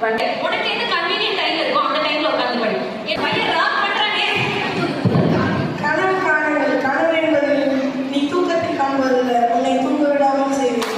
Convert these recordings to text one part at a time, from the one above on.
உனக்கு எந்த convenient time இருக்கோ அந்த டைம்ல உட்காந்து படி. என் பையன் ராக் பண்றானே. கனவு காணுங்கள். கனவு என்பது நீ தூக்கத்தில் காண்பதில்லை, உன்னை தூங்க விடாமல் செய்வது.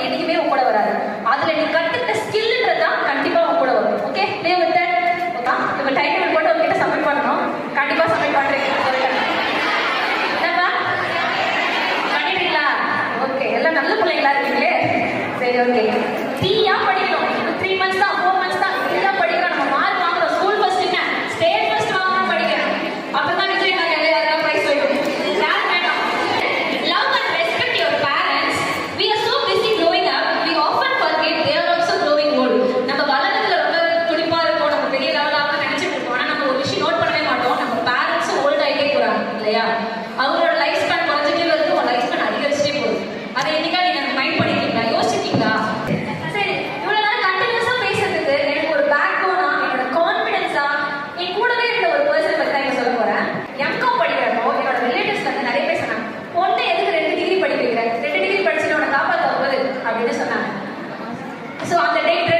என்னைக்குமே கூட வராது. அதுல நீ கத்துக்கிட்ட ஸ்கில்ன்றது தான் கண்டிப்பா உங்க கூட வரும். Okay, play with that. Okay, உங்க டைம் டேபிள் போட்டு உங்ககிட்ட சப்மிட் பண்ணணும். கண்டிப்பா சப்மிட் பண்றீங்க. என்னப்பா பண்ணிட்டீங்களா? ஓகே, எல்லாம் நல்ல பிள்ளைங்களா இருக்கீங்களே. சரி, ஓகே. தீயா படிக்கணும். 3 months தான், 4 months தான். இதுதான் படிக்கிறோம். நம்ம மார்க் வாங்குறோம். ஸ்கூல் ஃபர்ஸ்ட் என்ன, ஸ்டேட் ஃபர்ஸ்ட் வாங்கணும் படிக்கணும். அப்பதான் விஜய் நாங்க எல்லாரும் பிரைஸ் வைக்கும். யார் வேணும்? Love and respect your parents. We are so busy growing up, we often forget they are also growing old. நம்ம வளர்றதுல ரொம்ப துடிப்பா இருக்கோம், நம்ம பெரிய லெவல் ஆக நினைச்சிட்டு இருக்கோம். ஆனா நம்ம ஒரு விஷயம் நோட் பண்ணவே மாட்டோம். நம்ம பேரண்ட்ஸ் ஓல்ட் ஆகிட்டே போறாங்க இல்லையா? அவங்களோட லைஃப் ஸ்பேன் குறைஞ்சிட்டே வருது, உங்க லைஃப் ஸ்பேன் அதிகரிச்சுட்டே போகுது. அதை என்னைக்கா நீங்க மைண்ட் பண்ணிருக்கீங்களா, யோசிச்சிருக்கீங்களா? சரி, இவ்வளவு நேரம் கண்டினியூஸா பேசுறதுக்கு எனக்கு ஒரு பேக் போனா, என்னோட கான்பிடன்ஸா என் கூடவே இருந்த ஒரு பர்சன் பத்தி தான் இங்க சொல்ல போறேன். எம்காம் படிக்கிறப்போ என்னோட ரிலேட்டிவ்ஸ்ல இருந்து நிறைய பேர் சொன்னாங்க, பொண்ணு எதுக்கு 2 டிகிரி படிக்கிறீங்க, 2 டிகிரி படிச்சுட்டு உனக்கு காப்பாற்ற போகுது அப்படின்னு சொன்னாங்க. ஸோ அந்த டேட்